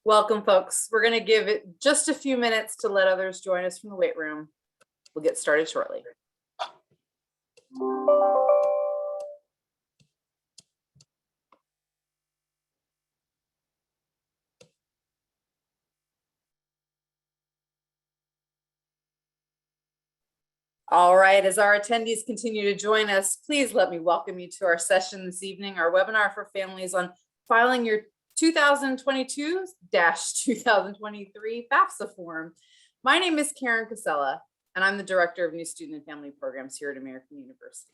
Welcome, folks. We're going to give it just a few minutes to let others join us from the wait room. We'll get started shortly. All right, as our attendees continue to join us, please let me welcome you to our session this evening, our webinar for families on filing your 2022-2023 Fafsa Form. My name is Karen Casella, and I'm the Director of New Student and Family Programs here at American University.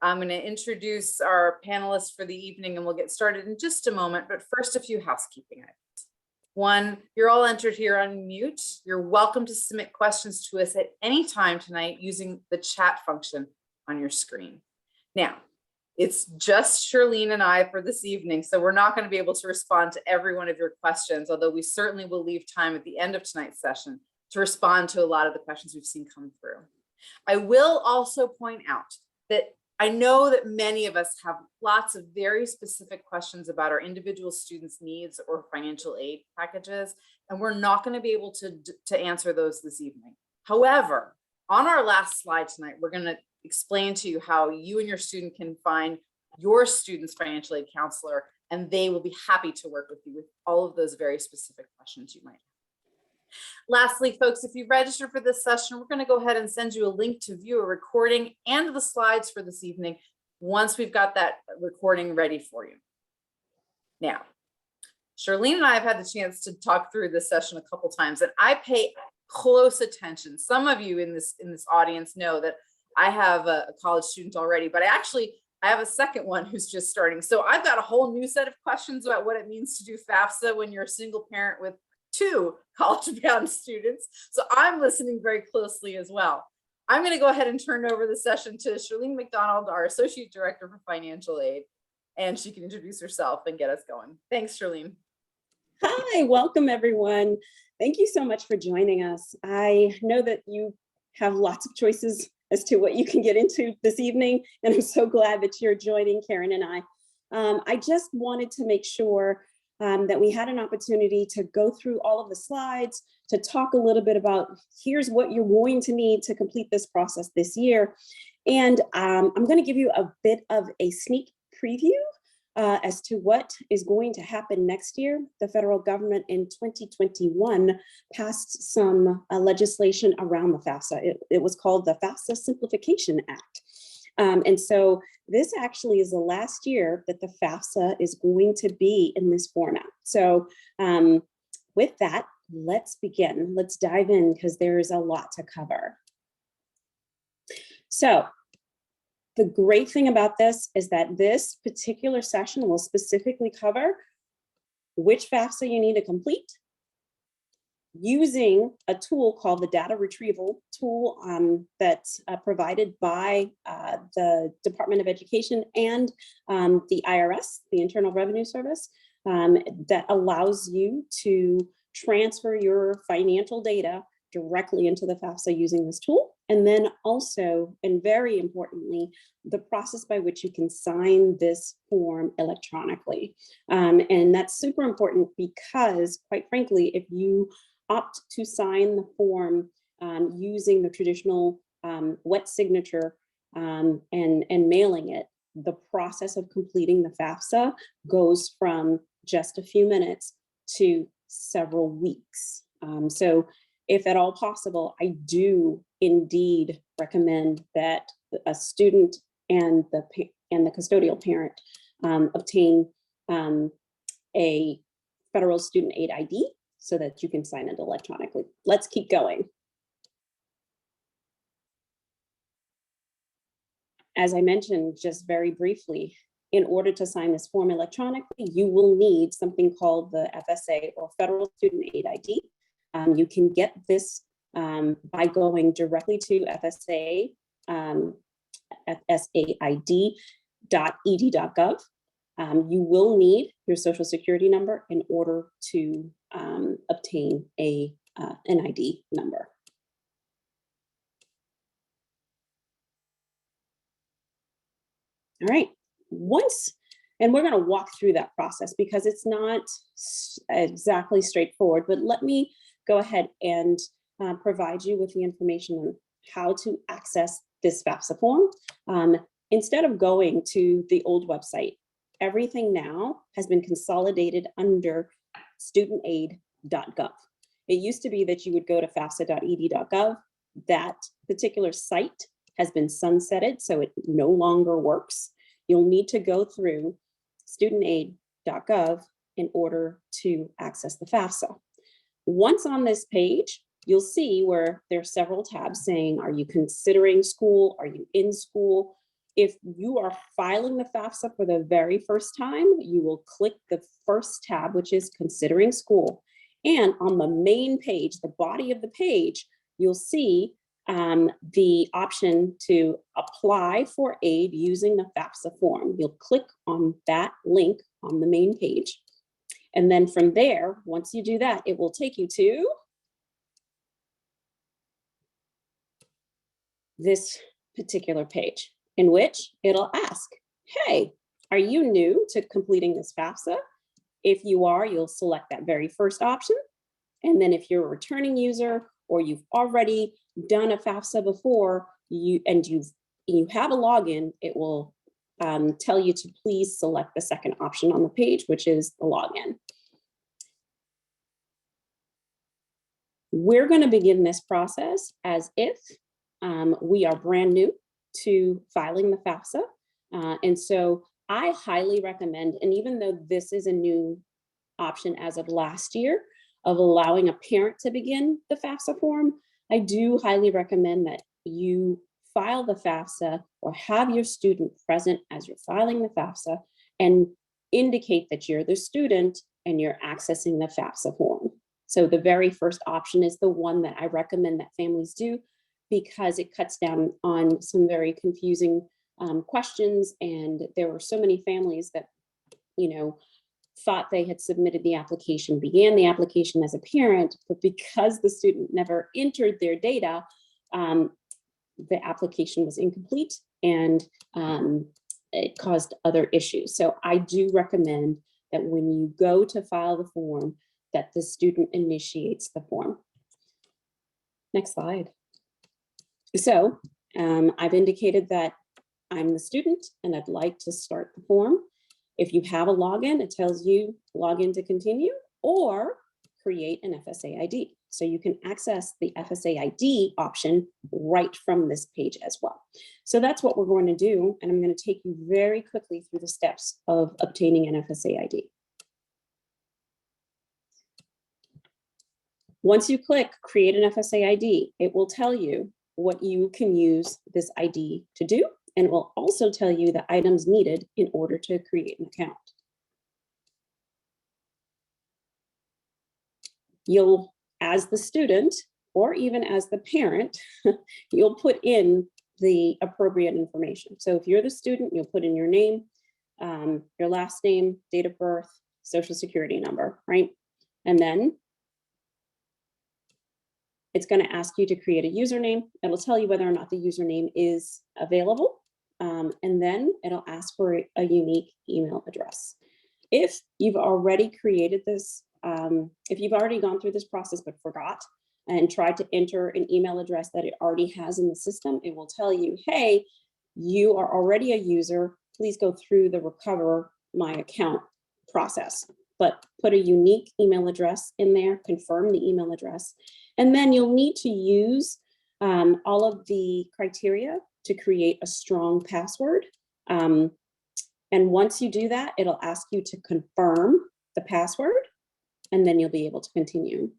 I'm going to introduce our panelists for the evening, and we'll get started in just a moment, but first, a few housekeeping items. One, you're all entered here on mute. You're welcome to submit questions to us at any time tonight using the chat function on your screen. Now, it's just Charlene and I for this evening, so we're not going to be able to respond to every one of your questions, although we certainly will leave time at the end of tonight's session to respond to a lot of the questions we've seen come through. I will also point out that I know that many of us have lots of very specific questions about our individual students' needs or financial aid packages, and we're not going to be able to answer those this evening. However, on our last slide tonight, we're going to explain to you how you and your student can find your student's financial aid counselor, and they will be happy to work with you with all of those very specific questions you might have. Lastly, folks, if you register for this session, we're going to go ahead and send you a link to view a recording and the slides for this evening once we've got that recording ready for you. Now, Charlene and I have had the chance to talk through this session a couple times, and I pay close attention. Some of you in this audience know that I have a college student already, but I have a second one who's just starting. So I've got a whole new set of questions about what it means to do FAFSA when you're a single parent with 2 college-bound students. So I'm listening very closely as well. I'm going to go ahead and turn over the session to Charlene McDonald, our Associate Director for Financial Aid, and she can introduce herself and get us going. Thanks, Charlene. Hi, welcome everyone. Thank you so much for joining us. I know that you have lots of choices as to what you can get into this evening, and I'm so glad that you're joining Karen and I. I just wanted to make sure that we had an opportunity to go through all of the slides, to talk a little bit about here's what you're going to need to complete this process this year. And I'm going to give you a bit of a sneak preview as to what is going to happen next year. The federal government in 2021 passed some legislation around the FAFSA. It was called the Fafsa Simplification Act. And so this actually is the last year that the FAFSA is going to be in this format. So with that, let's begin. Let's dive in because there's a lot to cover. So the great thing about this is that this particular session will specifically cover which FAFSA you need to complete, using a tool called the data retrieval tool that's provided by the Department of Education and the IRS, the Internal Revenue Service, that allows you to transfer your financial data directly into the FAFSA using this tool. And then also, and very importantly, the process by which you can sign this form electronically. And that's super important because, quite frankly, if you opt to sign the form using the traditional wet signature and mailing it, the process of completing the FAFSA goes from just a few minutes to several weeks. So if at all possible, I do indeed recommend that a student and the custodial parent obtain a federal student aid ID so that you can sign it electronically. Let's keep going. As I mentioned just very briefly, in order to sign this form electronically, you will need something called the FSA, or Federal Student Aid ID. You can get this by going directly to FSA, fsaid.ed.gov. You will need your social security number in order to obtain an ID number. All right, once And we're going to walk through that process because it's not exactly straightforward, but let me go ahead and provide you with the information on how to access this Fafsa form. Instead of going to the old website, everything now has been consolidated under studentaid.gov. It used to be that you would go to fafsa.ed.gov. That particular site has been sunsetted, so it no longer works. You'll need to go through studentaid.gov in order to access the Fafsa. Once on this page, you'll see where there are several tabs saying, are you considering school? Are you in school? If you are filing the Fafsa for the very first time, you will click the first tab, which is considering school. And on the main page, the body of the page, you'll see the option to apply for aid using the Fafsa form. You'll click on that link on the main page. And then from there, once you do that, it will take you to this particular page in which it'll ask, hey, are you new to completing this Fafsa? If you are, you'll select that very first option. And then if you're a returning user or you've already done a Fafsa before you have a login, it will tell you to please select the second option on the page, which is the login. We're going to begin this process as if we are brand new to filing the Fafsa. And so I highly recommend, and even though this is a new option as of last year of allowing a parent to begin the Fafsa form, I do highly recommend that you file the Fafsa or have your student present as you're filing the Fafsa and indicate that you're the student and you're accessing the Fafsa form. So the very first option is the one that I recommend that families do because it cuts down on some very confusing questions. And there were so many families that, thought they had submitted the application, began the application as a parent, but because the student never entered their data, the application was incomplete and it caused other issues. So I do recommend that when you go to file the form, that the student initiates the form. Next slide. So I've indicated that I'm the student and I'd like to start the form. If you have a login, it tells you log in to continue or create an FSA ID. So you can access the FSA ID option right from this page as well. So that's what we're going to do. And I'm going to take you very quickly through the steps of obtaining an FSA ID. Once you click create an FSA ID, it will tell you what you can use this ID to do. And it will also tell you the items needed in order to create an account. You'll, as the student, or even as the parent, you'll put in the appropriate information. So if you're the student, you'll put in your name, your last name, date of birth, social security number, right? And then it's going to ask you to create a username. It'll tell you whether or not the username is available. And then it'll ask for a unique email address. If you've already created this, if you've already gone through this process but forgot and tried to enter an email address that it already has in the system, it will tell you, hey, you are already a user. Please go through the recover my account process. But put a unique email address in there, confirm the email address, and then you'll need to use all of the criteria to create a strong password. And once you do that, it'll ask you to confirm the password, and then you'll be able to continue.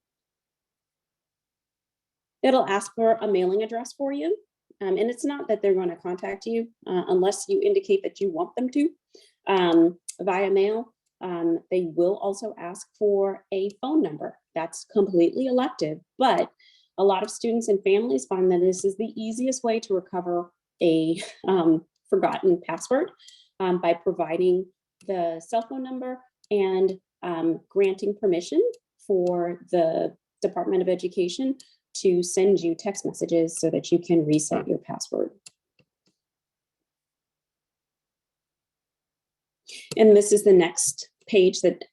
It'll ask for a mailing address for you. And it's not that they're going to contact you unless you indicate that you want them to via mail. They will also ask for a phone number. That's completely elective, but a lot of students and families find that this is the easiest way to recover a forgotten password by providing the cell phone number and granting permission for the Department of Education to send you text messages so that you can reset your password. And this is the next page that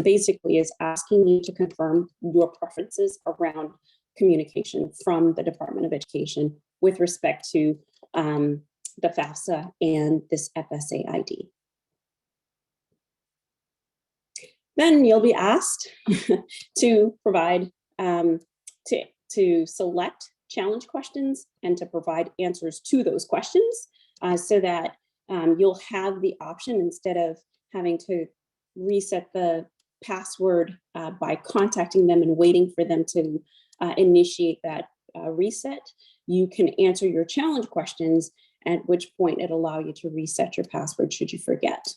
basically is asking you to confirm your preferences around communication from the Department of Education with respect to the FAFSA and this FSA ID. Then you'll be asked to provide, to select challenge questions and to provide answers to those questions so that you'll have the option, instead of having to reset the password by contacting them and waiting for them to initiate that reset, you can answer your challenge questions, at which point it'll allow you to reset your password should you forget.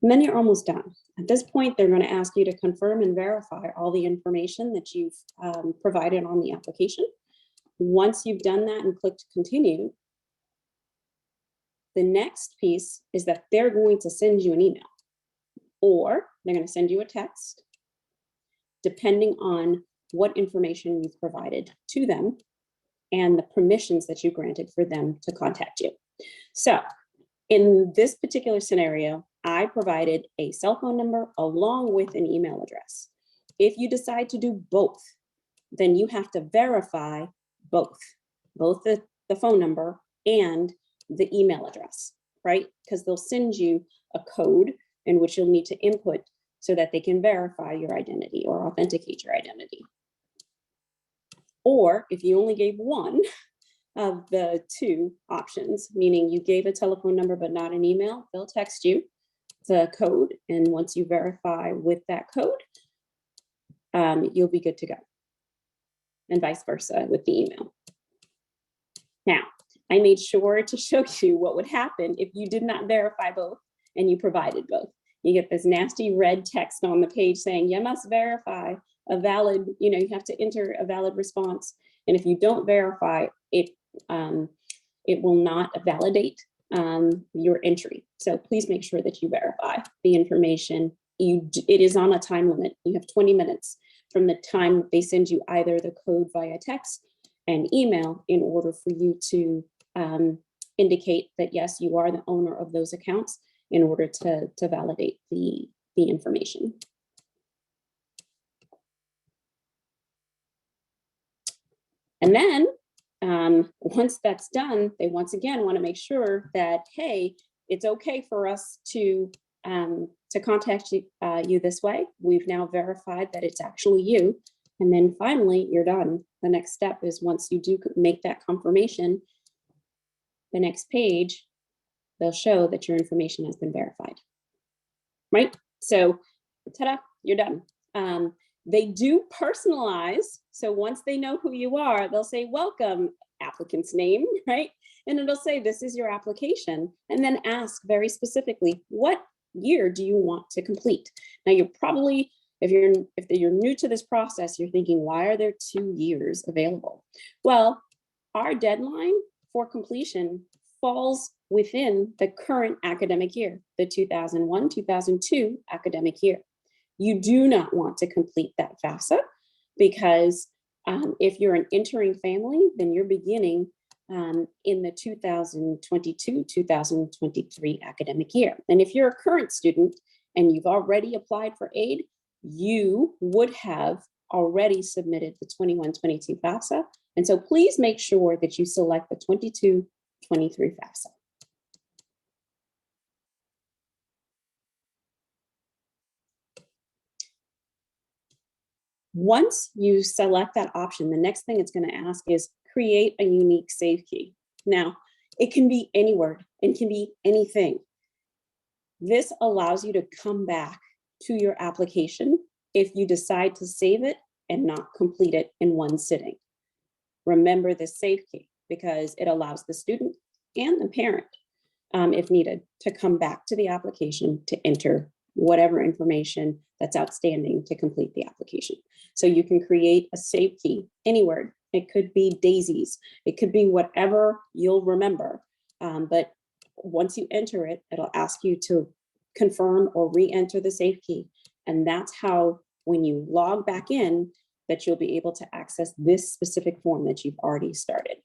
And then you're almost done. At this point, they're going to ask you to confirm and verify all the information that you've provided on the application. Once you've done that and clicked continue, the next piece is that they're going to send you an email, or they're going to send you a text, depending on what information you've provided to them and the permissions that you granted for them to contact you. So in this particular scenario, I provided a cell phone number along with an email address. If you decide to do both, then you have to verify both the phone number and the email address, right? Because they'll send you a code in which you'll need to input so that they can verify your identity or authenticate your identity. Or if you only gave one of the two options, meaning you gave a telephone number but not an email, they'll text you the code, and once you verify with that code, you'll be good to go, and vice versa with the email. Now, I made sure to show you what would happen if you did not verify both and you provided both. You get this nasty red text on the page saying you must verify a valid, you have to enter a valid response, and if you don't verify it, it will not validate your entry. So please make sure that you verify the information. It is on a time limit. You have 20 minutes from the time they send you either the code via text and email in order for you to indicate that yes, you are the owner of those accounts in order to validate the information. And then once that's done, they once again want to make sure that, hey, it's okay for us to contact you this way. We've now verified that it's actually you. And then finally, you're done. The next step is, once you do make that confirmation, the next page, they'll show that your information has been verified, right? So, ta-da, you're done. They do personalize. So once they know who you are, they'll say, welcome, applicant's name, right? And it'll say, this is your application. And then ask very specifically, what year do you want to complete? Now, you're probably, if you're new to this process, you're thinking, why are there 2 years available? Well, our deadline for completion falls within the current academic year, the 2001-2002 academic year. You do not want to complete that FAFSA because if you're an entering family, then you're beginning in the 2022-2023 academic year. And if you're a current student and you've already applied for aid, you would have already submitted the 21-22 FAFSA. And so please make sure that you select the 22-23 FAFSA. Once you select that option, the next thing it's going to ask is create a unique save key. Now, it can be any word, it can be anything. This allows you to come back to your application if you decide to save it and not complete it in one sitting. Remember the save key because it allows the student and the parent, if needed, to come back to the application to enter whatever information that's outstanding to complete the application. So you can create a save key, any word. It could be daisies. It could be whatever you'll remember. But once you enter it, it'll ask you to confirm or re-enter the save key. And that's how, when you log back in, that you'll be able to access this specific form that you've already started.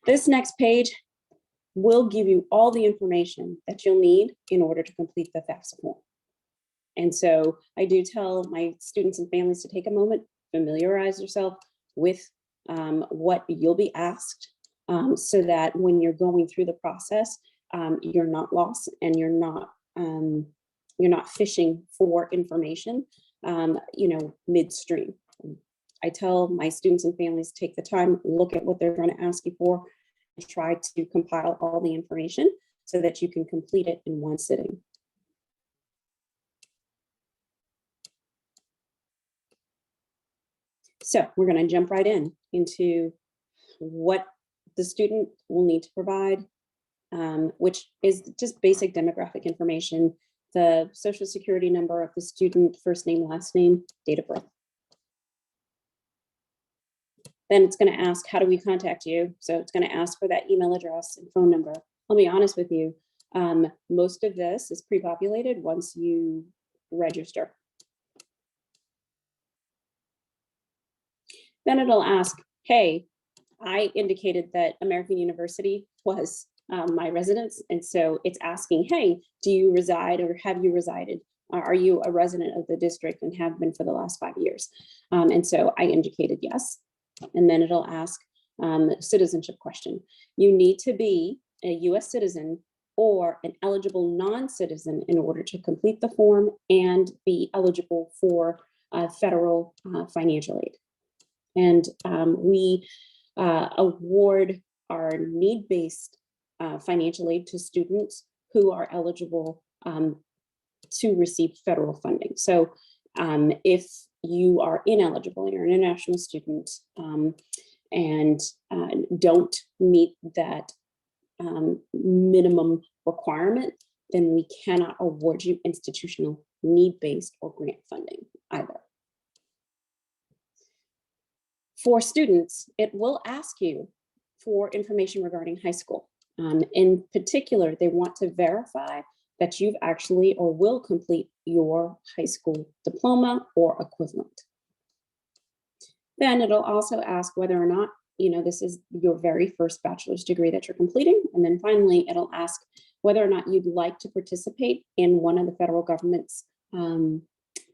This next page will give you all the information that you'll need in order to complete the Fafsa form. And so I do tell my students and families to take a moment, familiarize yourself with what you'll be asked, so that when you're going through the process, you're not lost and you're not fishing for information, midstream. I tell my students and families to take the time, look at what they're going to ask you for, and try to compile all the information so that you can complete it in one sitting. So we're going to jump right into what the student will need to provide, which is just basic demographic information, the social security number of the student, first name, last name, date of birth. Then it's going to ask, how do we contact you? So it's going to ask for that email address and phone number. I'll be honest with you, most of this is pre-populated once you register. Then it'll ask, hey, I indicated that American University was my residence. And so it's asking, hey, do you reside or have you resided? Are you a resident of the district and have been for the last 5 years? And so I indicated yes. And then it'll ask citizenship question. You need to be a US citizen or an eligible non-citizen in order to complete the form and be eligible for federal financial aid. And we award our need-based financial aid to students who are eligible to receive federal funding. So if you are ineligible, you're an international student and don't meet that minimum requirement, then we cannot award you institutional need-based or grant funding either. For students, it will ask you for information regarding high school. In particular, they want to verify that you've actually or will complete your high school diploma or equivalent. Then it'll also ask whether or not, this is your very first bachelor's degree that you're completing. And then finally, it'll ask whether or not you'd like to participate in one of the federal government's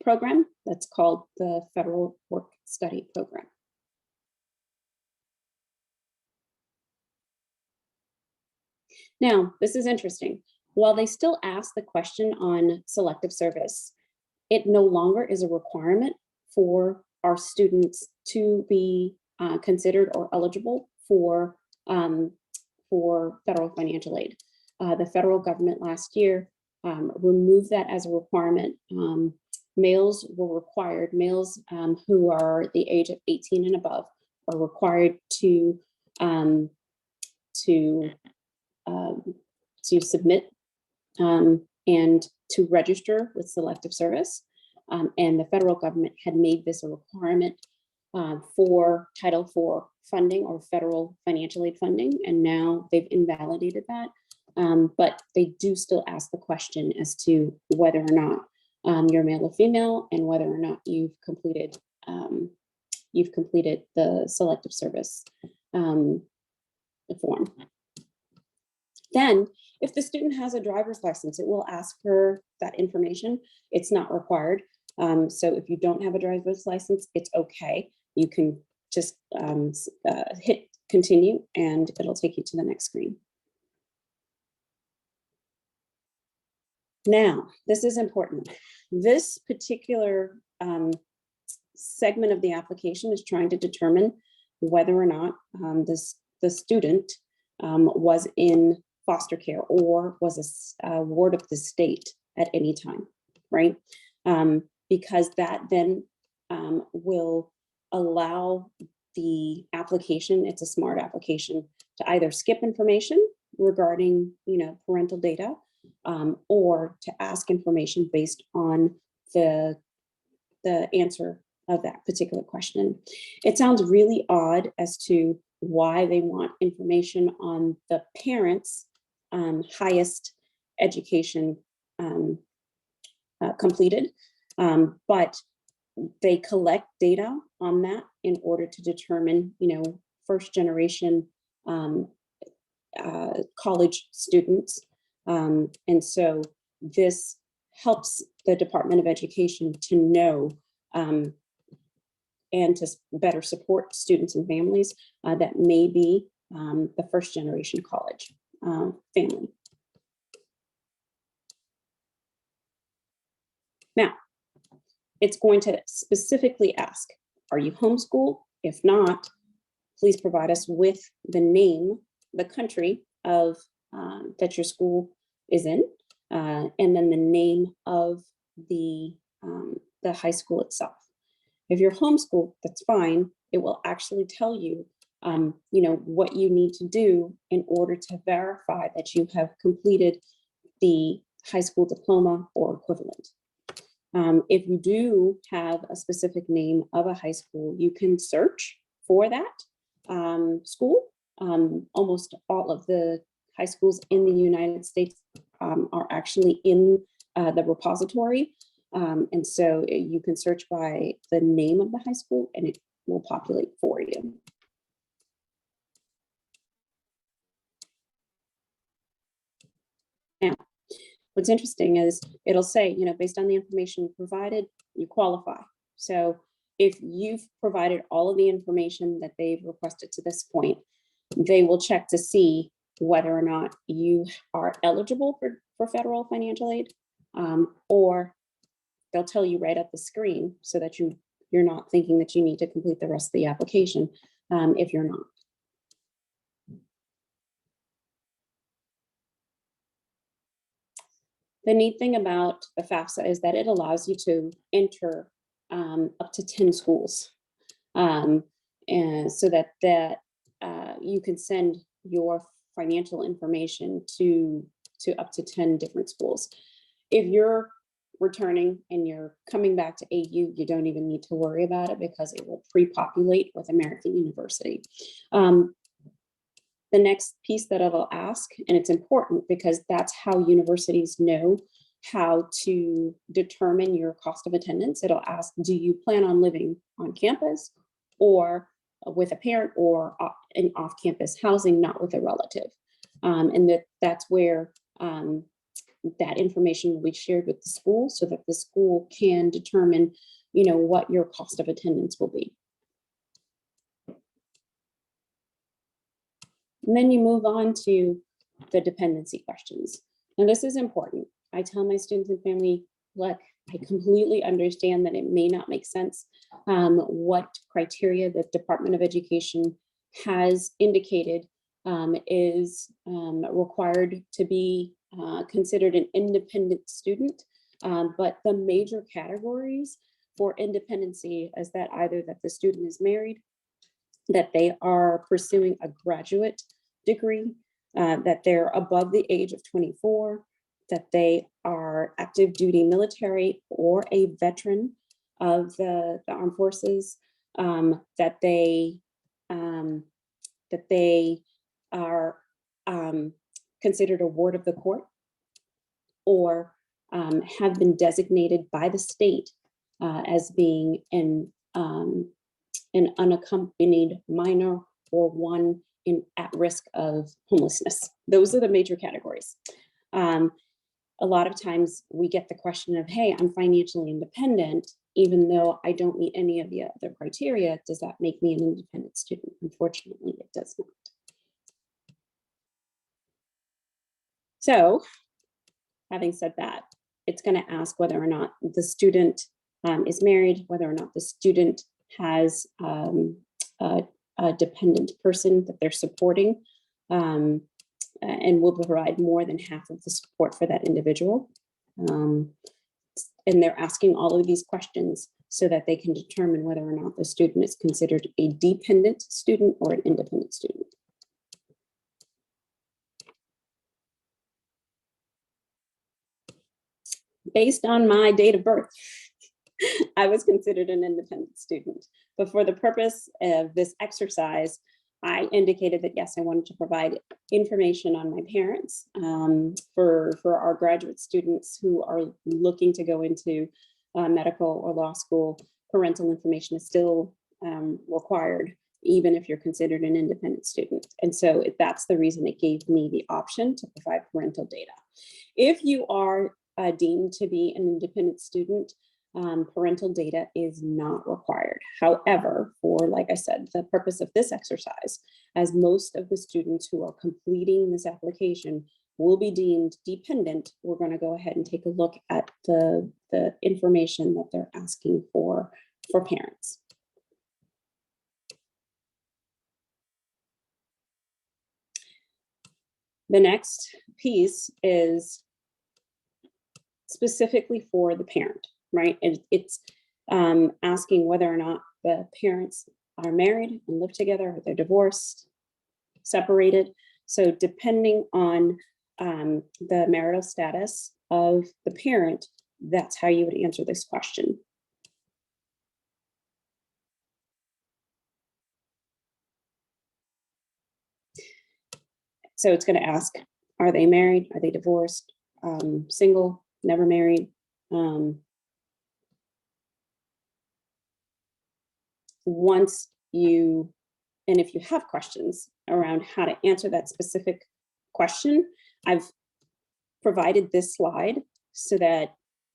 program that's called the Federal Work Study Program. Now, this is interesting. While they still ask the question on selective service, it no longer is a requirement for our students to be considered or eligible for federal financial aid. The federal government last year removed that as a requirement. Males were required, males who are the age of 18 and above are required to submit and to register with selective service. And the federal government had made this a requirement for Title IV funding or federal financial aid funding. And now they've invalidated that. But they do still ask the question as to whether or not you're male or female and whether or not you've completed the selective service form. Then, if the student has a driver's license, it will ask for that information. It's not required. So if you don't have a driver's license, it's okay. You can just hit continue and it'll take you to the next screen. Now, this is important. This particular segment of the application is trying to determine whether or not the student was in foster care or was a ward of the state at any time, right? Because that then will allow the application, it's a smart application, to either skip information regarding, parental data or to ask information based on the answer of that particular question. It sounds really odd as to why they want information on the parents' highest education completed, but they collect data on that in order to determine, first generation college students. And so this helps the Department of Education to know and to better support students and families that may be the first generation college family. Now, it's going to specifically ask, are you homeschooled? If not, please provide us with the name, the country of that your school is in, and then the name of the high school itself. If you're homeschooled, that's fine. It will actually tell you, what you need to do in order to verify that you have completed the high school diploma or equivalent. If you do have a specific name of a high school, you can search for that school. Almost all of the high schools in the United States are actually in the repository. And so you can search by the name of the high school and it will populate for you. Now, what's interesting is it'll say, based on the information you provided, you qualify. So if you've provided all of the information that they've requested to this point, they will check to see whether or not you are eligible for federal financial aid, or they'll tell you right at the screen so that you're not thinking that you need to complete the rest of the application if you're not. The neat thing about the FAFSA is that it allows you to enter up to 10 schools, and so that you can send your financial information to up to 10 different schools. If you're returning and you're coming back to AU, you don't even need to worry about it because it will pre-populate with American University. The next piece that it'll ask, and it's important because that's how universities know how to determine your cost of attendance. It'll ask, do you plan on living on campus or with a parent or in off-campus housing, not with a relative? And that's where that information will be shared with the school so that the school can determine, what your cost of attendance will be. And then you move on to the dependency questions. And this is important. I tell my students and family, look, I completely understand that it may not make sense what criteria the Department of Education has indicated is required to be considered an independent student. But the major categories for independency is that either that the student is married, that they are pursuing a graduate degree, that they're above the age of 24, that they are active duty military or a veteran of the armed forces, that they are considered a ward of the court, or have been designated by the state as being an unaccompanied minor or one at risk of homelessness. Those are the major categories. A lot of times we get the question of, hey, I'm financially independent, even though I don't meet any of the other criteria. Does that make me an independent student? Unfortunately, it does not. So having said that, it's going to ask whether or not the student is married, whether or not the student has a dependent person that they're supporting, and will provide more than half of the support for that individual. And they're asking all of these questions so that they can determine whether or not the student is considered a dependent student or an independent student. Based on my date of birth, I was considered an independent student. But for the purpose of this exercise, I indicated that, yes, I wanted to provide information on my parents for our graduate students who are looking to go into medical or law school. Parental information is still required even if you're considered an independent student. And so that's the reason it gave me the option to provide parental data. If you are deemed to be an independent student, parental data is not required. However, for, like I said, the purpose of this exercise, as most of the students who are completing this application will be deemed dependent, we're going to go ahead and take a look at the information that they're asking for parents. The next piece is specifically for the parent, right? And it's asking whether or not the parents are married and live together, or they're divorced, separated. So depending on the marital status of the parent, that's how you would answer this question. So it's going to ask, are they married? Are they divorced? Single, never married? Once you, and if you have questions around how to answer that specific question, I've provided this slide so that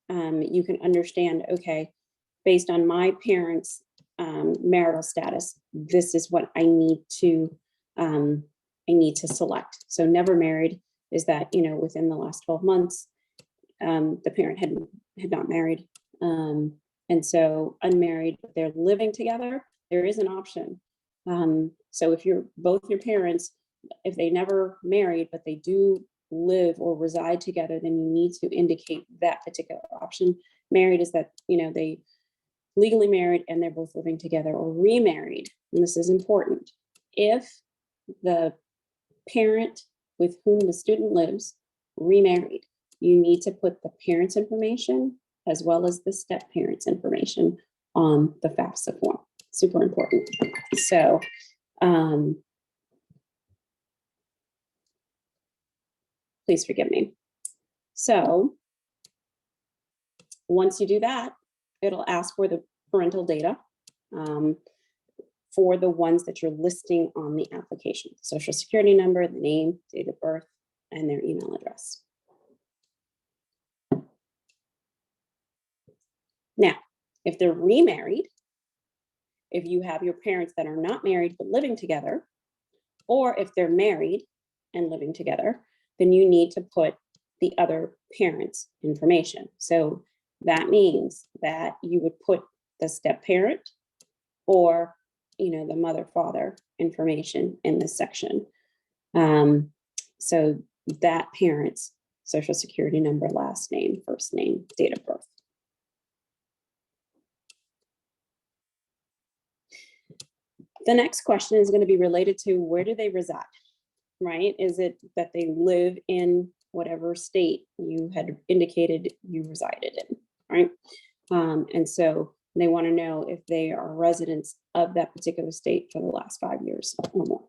you can understand, okay, based on my parents' marital status, this is what I need to select. So never married is that, you know, within the last 12 months, the parent had not married. And so unmarried, but they're living together, there is an option. So if you're both your parents, if they never married, but they do live or reside together, then you need to indicate that particular option. Married is that, you know, they legally married and they're both living together, or remarried. And this is important. If the parent with whom the student lives remarried, you need to put the parent's information as well as the step parent's information on the Fafsa form. Super important. So please forgive me. So once you do that, it'll ask for the parental data for the ones that you're listing on the application: social security number, the name, date of birth, and their email address. Now, if they're remarried, if you have your parents that are not married but living together, or if they're married and living together, then you need to put the other parent's information. So that means that you would put the step parent or, you know, the mother, father information in this section. So that parent's social security number, last name, first name, date of birth. The next question is going to be related to where do they reside, right? Is it that they live in whatever state you had indicated you resided in, right? And so they want to know if they are residents of that particular state for the last 5 years or more.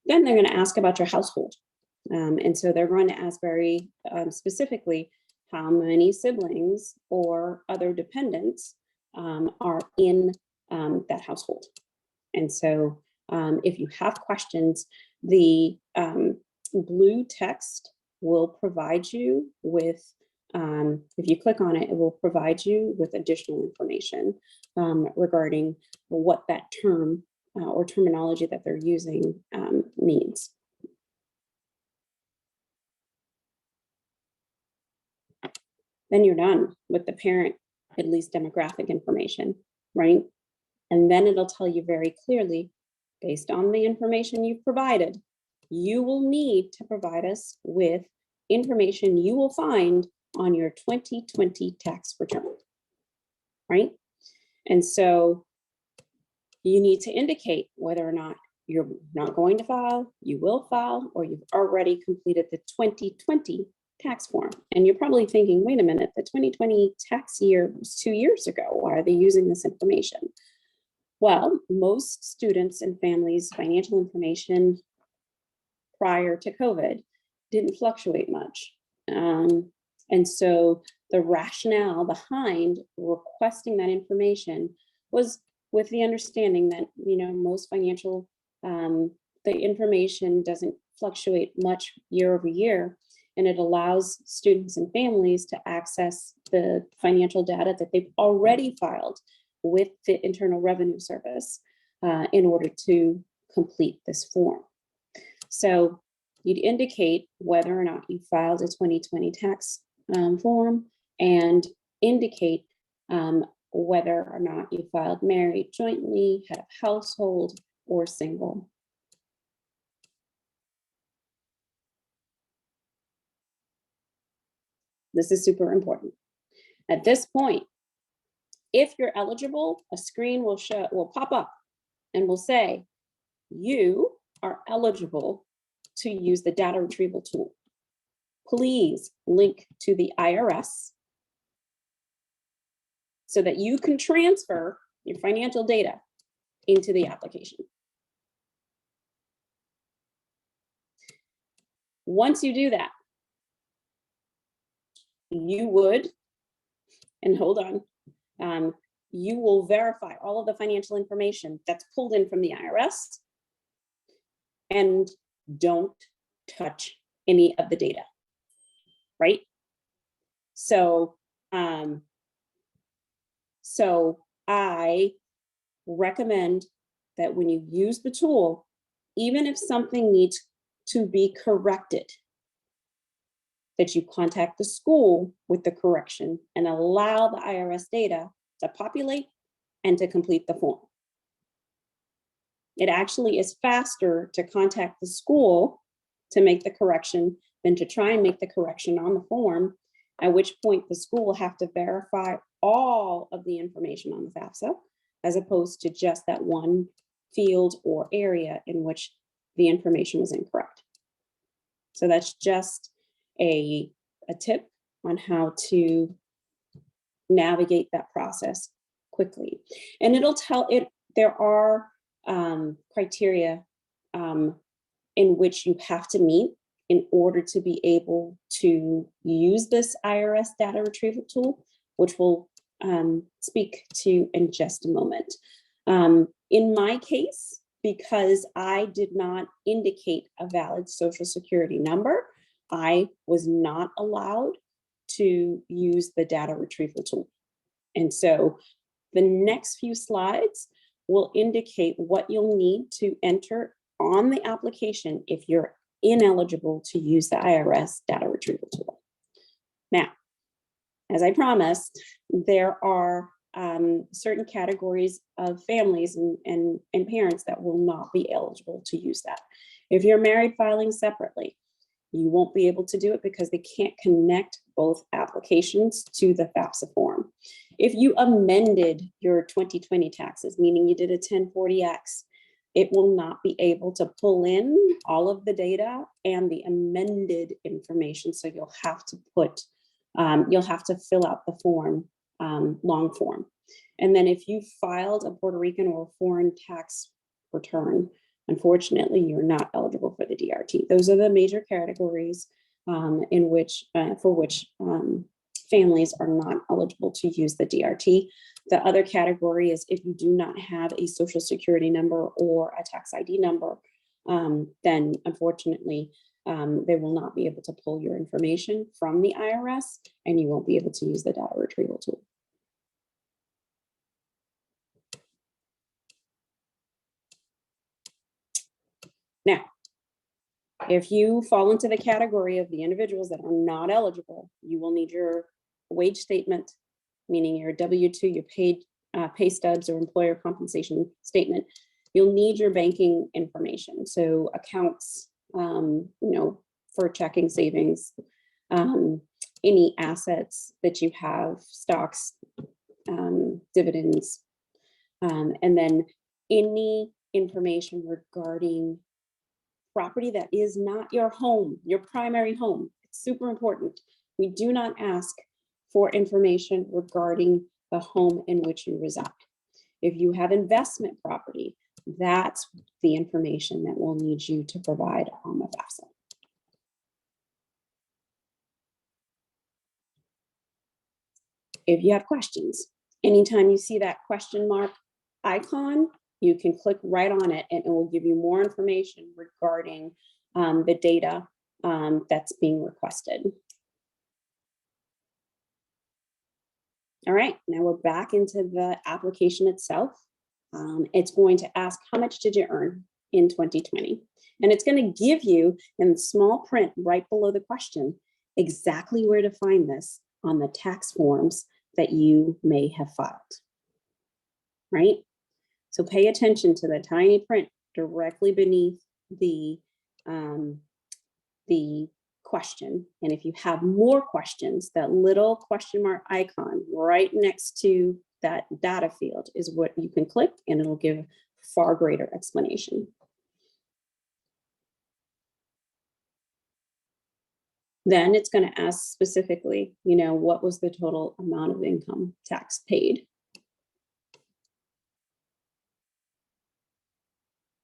Then they're going to ask about your household. And so they're going to ask very specifically how many siblings or other dependents are in that household. And so if you have questions, the blue text will provide you with, if you click on it, it will provide you with additional information regarding what that term or terminology that they're using means. Then you're done with the parent, at least demographic information, right? And then it'll tell you very clearly, based on the information you've provided, you will need to provide us with information you will find on your 2020 tax return, right? And so you need to indicate whether or not you're not going to file, you will file, or you've already completed the 2020 tax form. And you're probably thinking, wait a minute, the 2020 tax year was 2 years ago. Why are they using this information? Well, most students and families' financial information prior to COVID didn't fluctuate much. And so the rationale behind requesting that information was with the understanding that, most financial, the information doesn't fluctuate much year over year, and it allows students and families to access the financial data that they've already filed with the Internal Revenue Service in order to complete this form. So you'd indicate whether or not you filed a 2020 tax form, and indicate whether or not you filed married, jointly, head of household, or single. This is super important. At this point, if you're eligible, a screen will pop up and will say, you are eligible to use the data retrieval tool. Please link to the IRS so that you can transfer your financial data into the application. Once you do that, you would, and hold on, you will verify all of the financial information that's pulled in from the IRS, and don't touch any of the data, right? So, I recommend that when you use the tool, even if something needs to be corrected, that you contact the school with the correction and allow the IRS data to populate and to complete the form. It actually is faster to contact the school to make the correction than to try and make the correction on the form, at which point the school will have to verify all of the information on the FAFSA, as opposed to just that one field or area in which the information was incorrect. So that's just a tip on how to navigate that process quickly. And it'll tell it, there are criteria in which you have to meet in order to be able to use this IRS data retrieval tool, which we'll speak to in just a moment. In my case, because I did not indicate a valid Social Security number, I was not allowed to use the data retrieval tool. And so the next few slides will indicate what you'll need to enter on the application if you're ineligible to use the IRS data retrieval tool. Now, as I promised, there are certain categories of families and parents that will not be eligible to use that. If you're married filing separately, you won't be able to do it because they can't connect both applications to the Fafsa form. If you amended your 2020 taxes, meaning you did a 1040X, it will not be able to pull in all of the data and the amended information. So you'll have to put, you'll have to fill out the form, long form. And then if you filed a Puerto Rican or foreign tax return, unfortunately, you're not eligible for the DRT. Those are the major categories in which, for which families are not eligible to use the DRT. The other category is if you do not have a Social Security number or a tax ID number, then unfortunately, they will not be able to pull your information from the IRS, and you won't be able to use the data retrieval tool. Now, if you fall into the category of the individuals that are not eligible, you will need your wage statement, meaning your W-2, your pay stubs or employer compensation statement. You'll need your banking information. So accounts, for checking, savings, any assets that you have, stocks, dividends, and then any information regarding property that is not your home, your primary home. It's super important. We do not ask for information regarding the home in which you reside. If you have investment property, that's the information that we'll need you to provide on the FAFSA. If you have questions, anytime you see that question mark icon, you can click right on it and it will give you more information regarding the data that's being requested. All right, now we're back into the application itself. It's going to ask, how much did you earn in 2020? And it's going to give you in small print right below the question exactly where to find this on the tax forms that you may have filed, right? So pay attention to the tiny print directly beneath the question. And if you have more questions, that little question mark icon right next to that data field is what you can click, and it'll give far greater explanation. Then it's going to ask specifically, what was the total amount of income tax paid?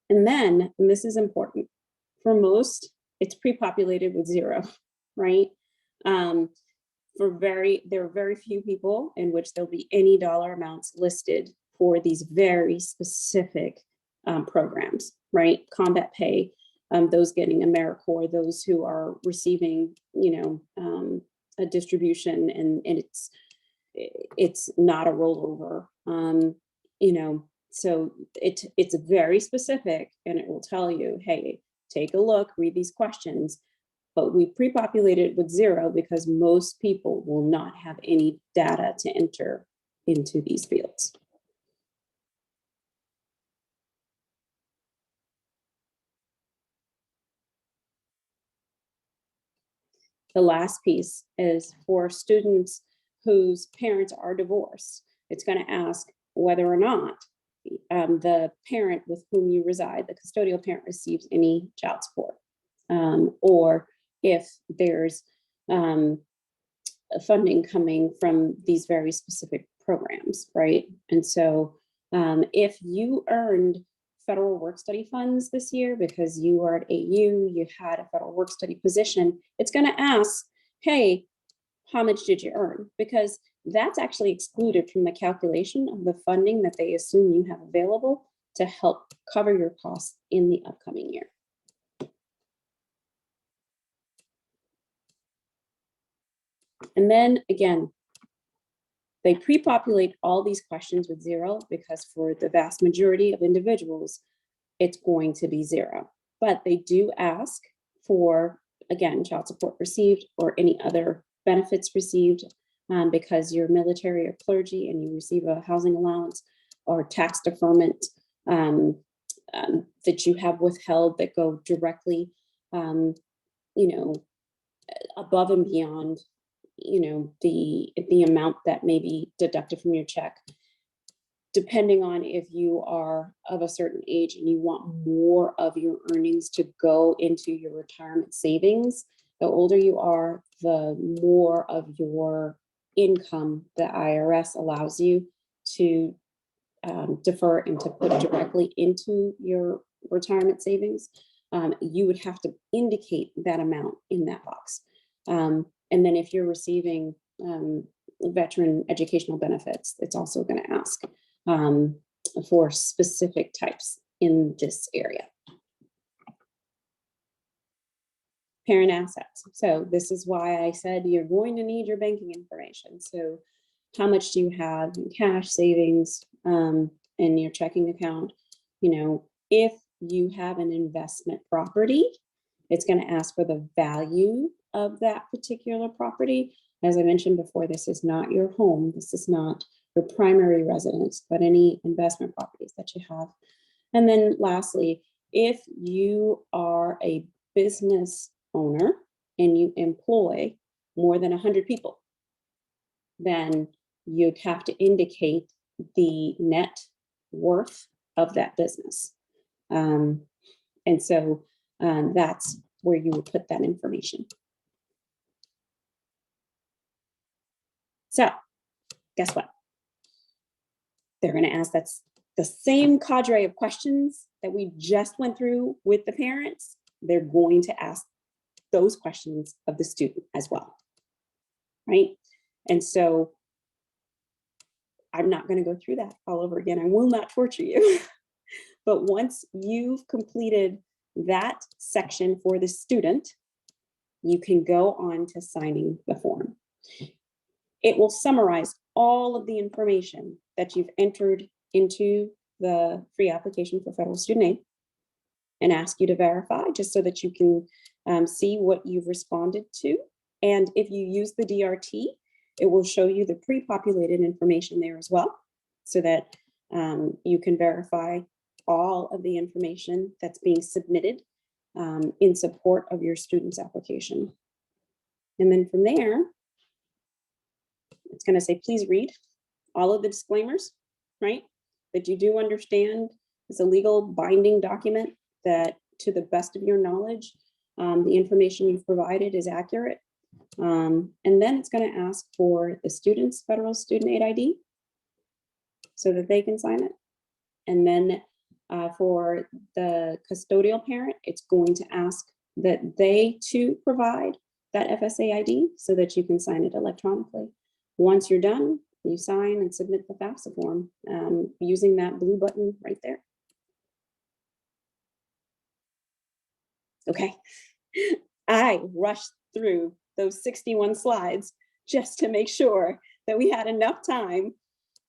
And then, and this is important, for most, it's pre-populated with 0, right? There are very few people in which there'll be any dollar amounts listed for these very specific programs, right? Combat pay, those getting AmeriCorps, those who are receiving, a distribution, and it's not a rollover, so it's very specific, and it will tell you, hey, take a look, read these questions, but we pre-populated with 0 because most people will not have any data to enter into these fields. The last piece is for students whose parents are divorced. It's going to ask whether or not the parent with whom you reside, the custodial parent, receives any child support, or if there's funding coming from these very specific programs, right? And so if you earned federal work study funds this year because you are at AU, you had a federal work study position, it's going to ask, hey, how much did you earn? Because that's actually excluded from the calculation of the funding that they assume you have available to help cover your costs in the upcoming year. And then again, they pre-populate all these questions with 0 because for the vast majority of individuals, it's going to be 0. But they do ask for, again, child support received or any other benefits received because you're military or clergy and you receive a housing allowance or tax deferment that you have withheld that go directly, above and beyond, the amount that may be deducted from your check. Depending on if you are of a certain age and you want more of your earnings to go into your retirement savings, the older you are, the more of your income the IRS allows you to defer and to put directly into your retirement savings. You would have to indicate that amount in that box. And then if you're receiving veteran educational benefits, it's also going to ask for specific types in this area. Parent assets. So this is why I said you're going to need your banking information. So how much do you have in cash, savings, in your checking account? If you have an investment property, it's going to ask for the value of that particular property. As I mentioned before, this is not your home. This is not your primary residence, but any investment properties that you have. And then lastly, if you are a business owner and you employ more than 100 people, then you'd have to indicate the net worth of that business. And so that's where you would put that information. So guess what? They're going to ask, that's the same cadre of questions that we just went through with the parents. They're going to ask those questions of the student as well, right? And so I'm not going to go through that all over again. I will not torture you. But once you've completed that section for the student, you can go on to signing the form. It will summarize all of the information that you've entered into the free application for federal student aid and ask you to verify, just so that you can see what you've responded to. And if you use the DRT, it will show you the pre-populated information there as well, so that you can verify all of the information that's being submitted in support of your student's application. And then from there, it's going to say, please read all of the disclaimers, right? That you do understand it's a legal binding document, that to the best of your knowledge, the information you've provided is accurate. And then it's going to ask for the student's federal student aid ID so that they can sign it. And then for the custodial parent, it's going to ask that they too provide that FSA ID so that you can sign it electronically. Once you're done, you sign and submit the Fafsa form using that blue button right there. Okay, I rushed through those 61 slides just to make sure that we had enough time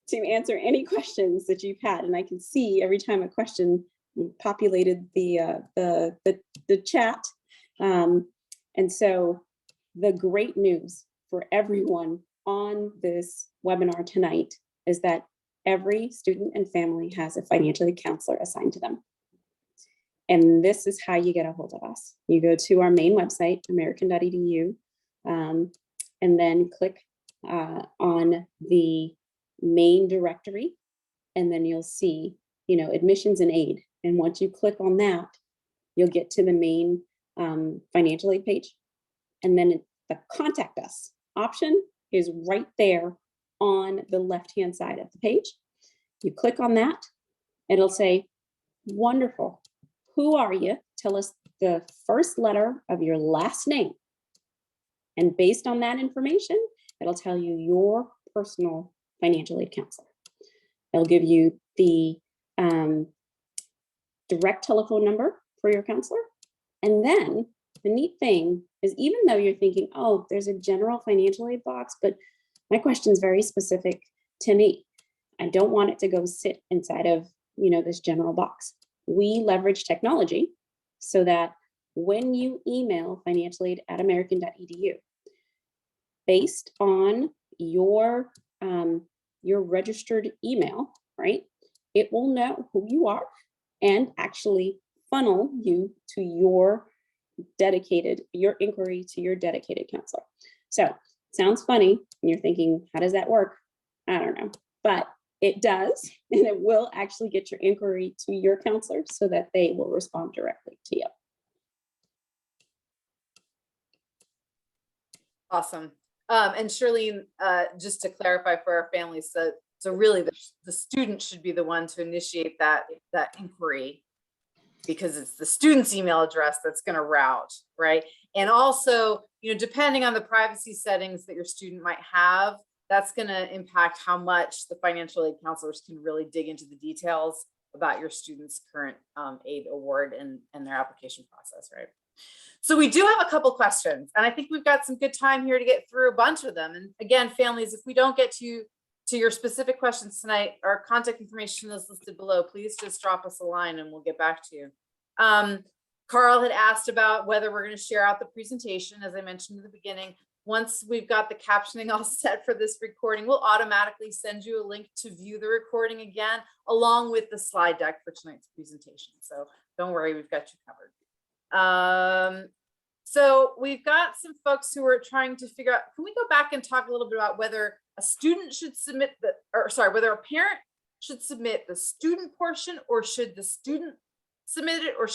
to answer any questions that you've had. And I can see every time a question populated the chat. And so the great news for everyone on this webinar tonight is that every student and family has a financial aid counselor assigned to them. And this is how you get a hold of us. You go to our main website, american.edu, and then click on the main directory, and then you'll see, admissions and aid. And once you click on that, you'll get to the main financial aid page. And then the contact us option is right there on the left-hand side of the page. You click on that, it'll say, wonderful. Who are you? Tell us the first letter of your last name. And based on that information, it'll tell you your personal financial aid counselor. It'll give you the direct telephone number for your counselor. And then the neat thing is, even though you're thinking, oh, there's a general financial aid box, but my question is very specific to me. I don't want it to go sit inside of, this general box. We leverage technology so that when you email financialaid@american.edu, based on your registered email, right, it will know who you are and actually funnel you to your inquiry to your dedicated counselor. So sounds funny, and you're thinking, how does that work? I don't know, but it does, and it will actually get your inquiry to your counselor so that they will respond directly to you. Awesome. And Shirlene, just to clarify for our families, so really the student should be the one to initiate that inquiry, because it's the student's email address that's going to route, right? And also, depending on the privacy settings that your student might have, that's going to impact how much the financial aid counselors can really dig into the details about your student's current aid award and their application process, right? So we do have a couple questions, and I think we've got some good time here to get through a bunch of them. And again, families, if we don't get to your specific questions tonight, our contact information is listed below. Please just drop us a line and we'll get back to you. Carl had asked about whether we're going to share out the presentation. As I mentioned in the beginning, once we've got the captioning all set for this recording, we'll automatically send you a link to view the recording again, along with the slide deck for tonight's presentation. So don't worry, we've got you covered. So we've got some folks who are trying to figure out, can we go back and talk a little bit about whether a student should submit whether a parent should submit the student portion, or should the student submit it, or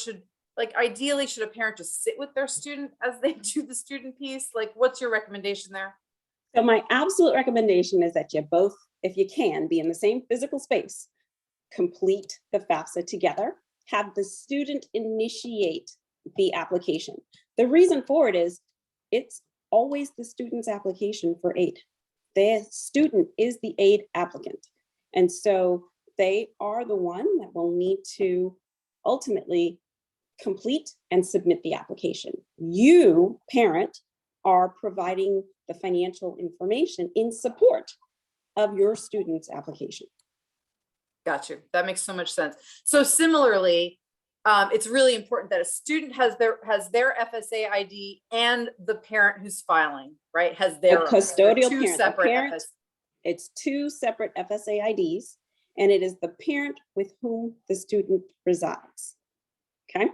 ideally should a parent just sit with their student as they do the student piece? What's your recommendation there? So my absolute recommendation is that you both, if you can, be in the same physical space, complete the FAFSA together, have the student initiate the application. The reason for it is it's always the student's application for aid. The student is the aid applicant. And so they are the one that will need to ultimately complete and submit the application. You, parent, are providing the financial information in support of your student's application. Got you. That makes so much sense. So similarly, it's really important that a student has their FSA ID and the parent who's filing, right, has their custodial two parent. separate Parent, FSA. it's two separate FSA IDs, and it is the parent with whom the student resides. Okay.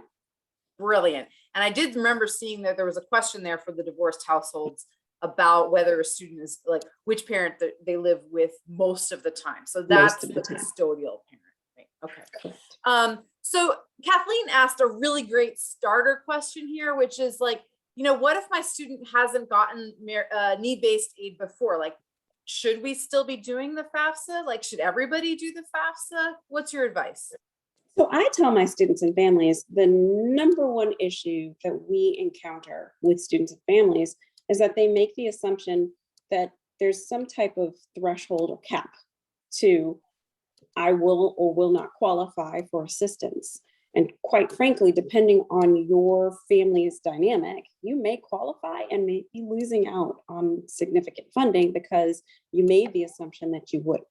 Brilliant. And I did remember seeing that there was a question there for the divorced households about whether a student is like which parent that they live with most of the time. So that's the custodial parent, right? Okay. Correct. So Kathleen asked a really great starter question here, which is like, you know, what if my student hasn't gotten need-based aid before? Like, should we still be doing the FAFSA? Like, should everybody do the FAFSA? What's your advice? So I tell my students and families the number one issue that we encounter with students and families is that they make the assumption that there's some type of threshold or cap to I will or will not qualify for assistance. And quite frankly, depending on your family's dynamic, you may qualify and may be losing out on significant funding because you made the assumption that you wouldn't.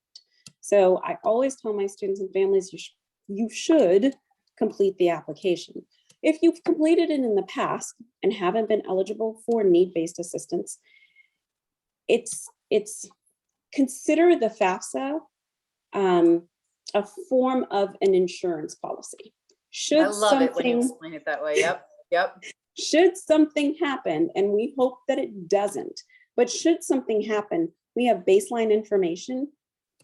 So I always tell my students and families, you should complete the application. If you've completed it in the past and haven't been eligible for need-based assistance, it's consider the FAFSA a form of an insurance policy. I love it when you explain it that way. Yep. Should something happen, and we hope that it doesn't, but should something happen, we have baseline information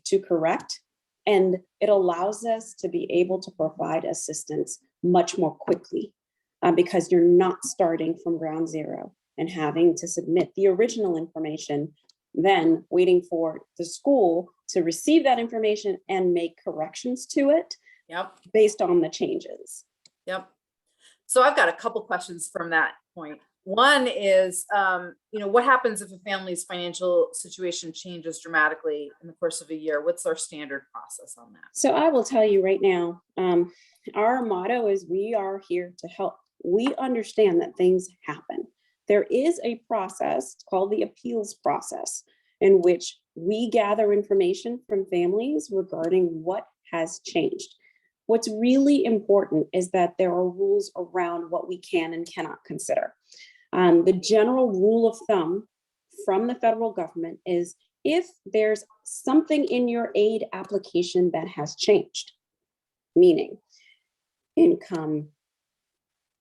to correct, and it allows us to be able to provide assistance much more quickly because you're not starting from ground zero and having to submit the original information, then waiting for the school to receive that information and make corrections to it. Yep. Based on the changes. Yep. So I've got a couple questions from that point. One is, you know, what happens if a family's financial situation changes dramatically in the course of a year? What's our standard process on that? So I will tell you right now, our motto is we are here to help. We understand that things happen. There is a process called the appeals process in which we gather information from families regarding what has changed. What's really important is that there are rules around what we can and cannot consider. The general rule of thumb from the federal government is if there's something in your aid application that has changed, meaning income,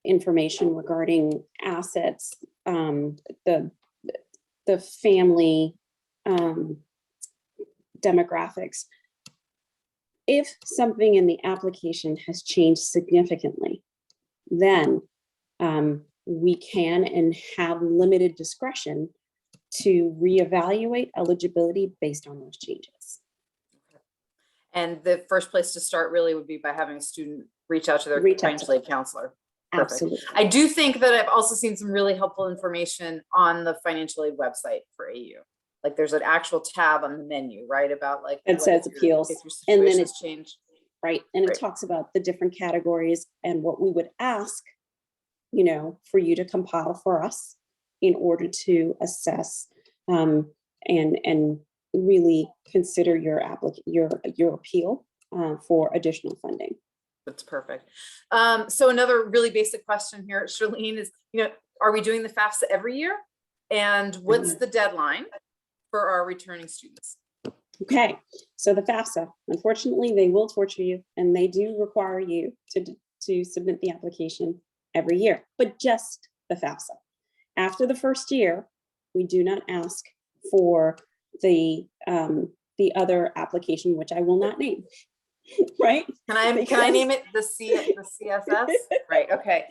information regarding assets, the family demographics, if something in the application has changed significantly, then we can and have limited discretion to reevaluate eligibility based on those changes. And the first place to start really would be by having a student reach out to their financial aid counselor. Perfect. Absolutely. I do think that I've also seen some really helpful information on the financial aid website for AU. Like there's an actual tab on the menu, right? About like it says appeals, if your situation has changed. Right. And it talks about the different categories and what we would ask, you know, for you to compile for us in order to assess and really consider your appeal for additional funding. That's perfect. So another really basic question here, Charlene, is, you know, are we doing the FAFSA every year? And what's the deadline for our returning students? Okay, so the FAFSA, unfortunately, they will torture you and they do require you to submit the application every year, but just the FAFSA. After the first year, we do not ask for the other application, which I will not name. Right? Can I name it the CSS? Right. Okay.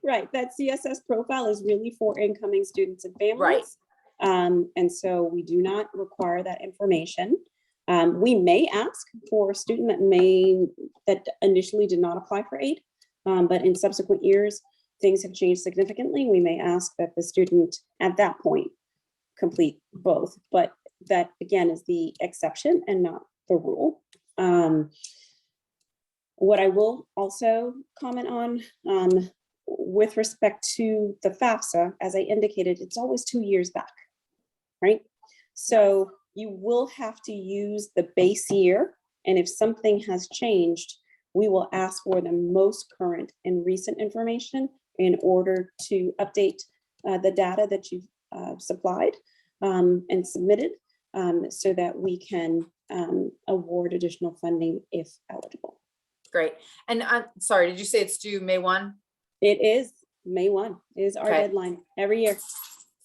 Right. That CSS profile is really for incoming students and families. Right. And so we do not require that information. We may ask for a student that initially did not apply for aid, but in subsequent years, things have changed significantly. We may ask that the student at that point complete both, but that again is the exception and not the rule What I will also comment on with respect to the FAFSA, as I indicated, it's always 2 years back, right? So you will have to use the base year. And if something has changed, we will ask for the most current and recent information in order to update the data that you've supplied and submitted so that we can award additional funding if eligible. Great. And I'm sorry, did you say it's due May 1? It is May 1 is our deadline every year.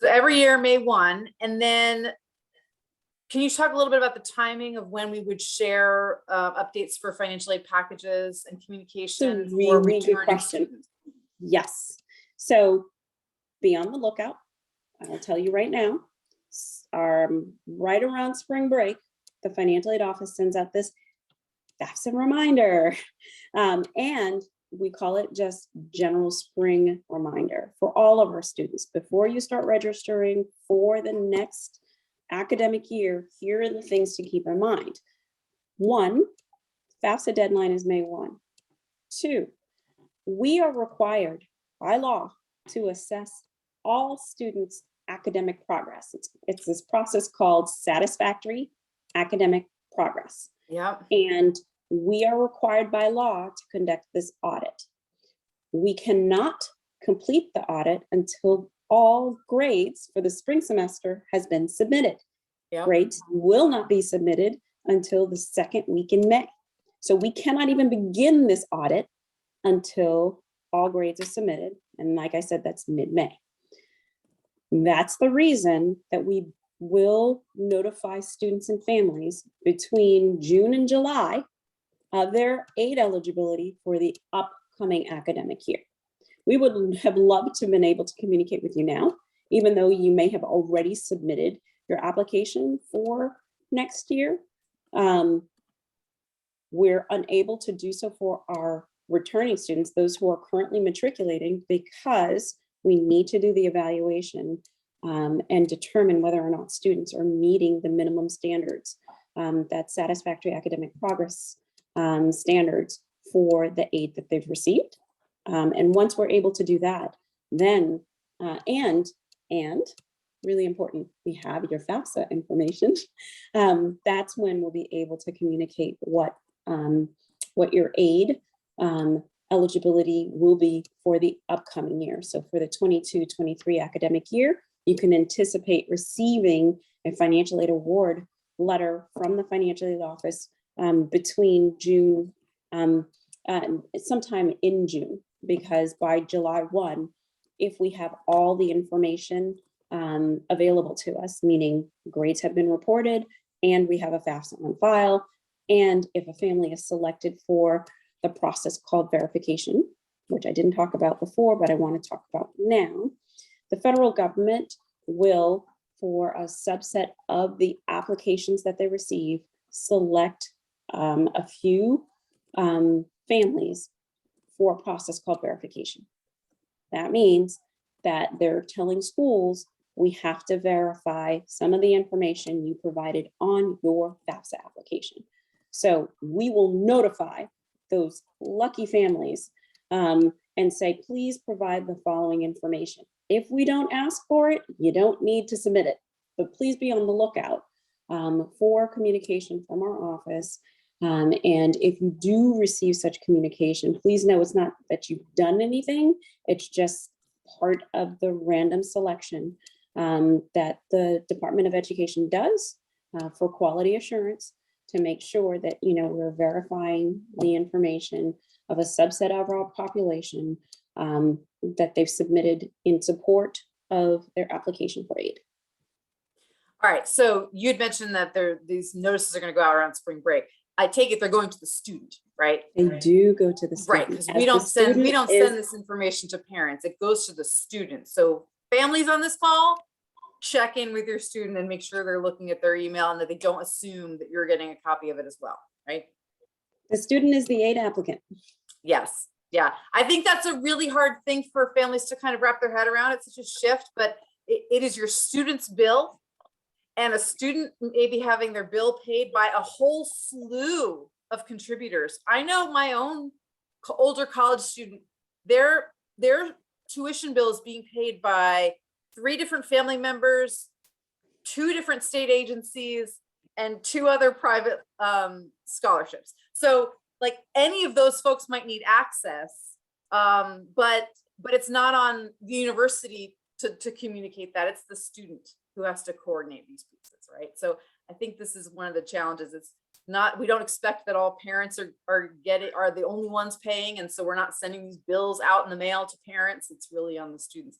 So every year, May 1. And then can you talk a little bit about the timing of when we would share updates for financial aid packages and communication? Really good question. Yes. So be on the lookout. I'll tell you right now, right around spring break, the financial aid office sends out this Fafsa Reminder. And we call it just general spring reminder for all of our students. Before you start registering for the next academic year, here are the things to keep in mind. 1, FAFSA deadline is May 1. 2, we are required by law to assess all students' academic progress. It's this process called satisfactory academic progress. Yeah. And we are required by law to conduct this audit. We cannot complete the audit until all grades for the spring semester has been submitted. Yep. Grades will not be submitted until the second week in May. So we cannot even begin this audit until all grades are submitted. And like I said, that's mid-May. That's the reason that we will notify students and families between June and July of their aid eligibility for the upcoming academic year. We would have loved to have been able to communicate with you now, even though you may have already submitted your application for next year. We're unable to do so for our returning students, those who are currently matriculating, because we need to do the evaluation and determine whether or not students are meeting the minimum standards, that satisfactory academic progress standards for the aid that they've received. And once we're able to do that, then, and really important, we have your FAFSA information. That's when we'll be able to communicate what your aid eligibility will be for the upcoming year. So for the 22-23 academic year, you can anticipate receiving a financial aid award letter from the financial aid office between June, sometime in June, because by July 1, if we have all the information available to us, meaning grades have been reported and we have a FAFSA on file, and if a family is selected for the process called verification, which I didn't talk about before, but I want to talk about now, the federal government will, for a subset of the applications that they receive, select a few families for a process called verification. That means that they're telling schools, we have to verify some of the information you provided on your FAFSA application. So we will notify those lucky families and say, please provide the following information. If we don't ask for it, you don't need to submit it, but please be on the lookout for communication from our office. And if you do receive such communication, please know it's not that you've done anything. It's just part of the random selection that the Department of Education does for quality assurance to make sure that, you know, we're verifying the information of a subset of our population that they've submitted in support of their application for aid. All right, so you had mentioned that these notices are going to go out around spring break. I take it they're going to the student, right? They do go to the student. Right, because we don't send this information to parents. It goes to the student. So families on this call, check in with your student and make sure they're looking at their email and that they don't assume that you're getting a copy of it as well, right? The student is the aid applicant. Yes. Yeah. I think that's a really hard thing for families to kind of wrap their head around. It's such a shift, but it is your student's bill, and a student may be having their bill paid by a whole slew of contributors. I know my own older college student, their tuition bill is being paid by 3 different family members, 2 different state agencies, and 2 other private scholarships. So like any of those folks might need access, but it's not on the university to communicate that. It's the student who has to coordinate these pieces, right? So I think this is one of the challenges. It's not, we don't expect that all parents are the only ones paying, and so we're not sending these bills out in the mail to parents. It's really on the students.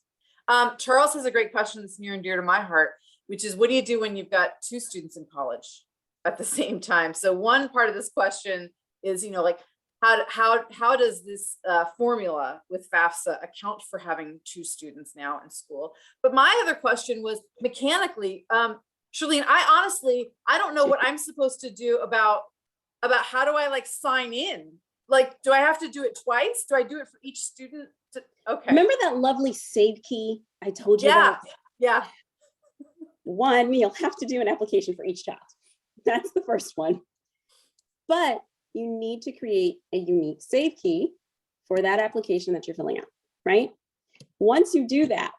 Charles has a great question that's near and dear to my heart, which is, what do you do when you've got 2 students in college at the same time? So one part of this question is, you know, like how does this formula with FAFSA account for having 2 students now in school? But my other question was mechanically, Charlene, I don't know what I'm supposed to do about how do I like sign in? Like, do I have to do it twice? Do I do it for each student? Okay. Remember that lovely save key I told you Yeah. about? Yeah. One, you'll have to do an application for each child. That's the first one. But you need to create a unique save key for that application that you're filling out, right? Once you do that,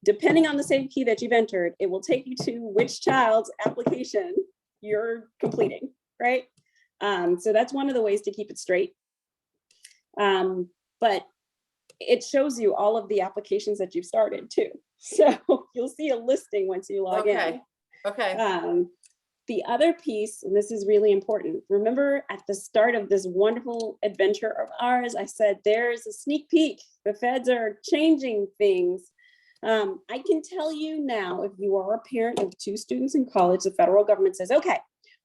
depending on the save key that you've entered, it will take you to which child's application you're completing, right? So that's one of the ways to keep it straight. But it shows you all of the applications that you've started too. So you'll see a listing once you log in. Okay. The other piece, and this is really important, remember at the start of this wonderful adventure of ours, I said, there's a sneak peek. The feds are changing things. I can tell you now, if you are a parent of 2 students in college, the federal government says, okay,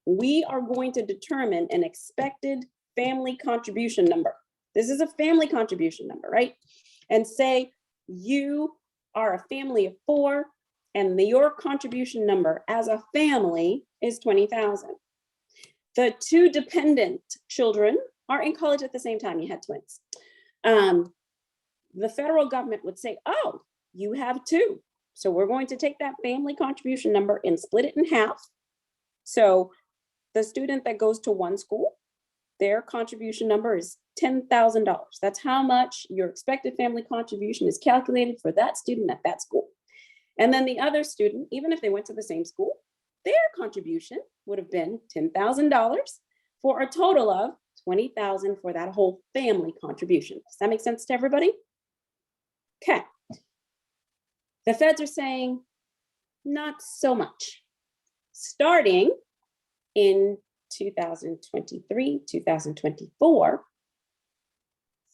we are going to determine an expected family contribution number. This is a family contribution number, right? And say you are a family of 4 and your contribution number as a family is 20,000. The 2 dependent children are in college at the same time. You had twins. The federal government would say, oh, you have 2. So we're going to take that family contribution number and split it in half. So the student that goes to one school, their contribution number is $10,000. That's how much your expected family contribution is calculated for that student at that school. And then the other student, even if they went to the same school, their contribution would have been $10,000 for a total of $20,000 for that whole family contribution. Does that make sense to everybody? Okay. The feds are saying not so much. Starting in 2023, 2024,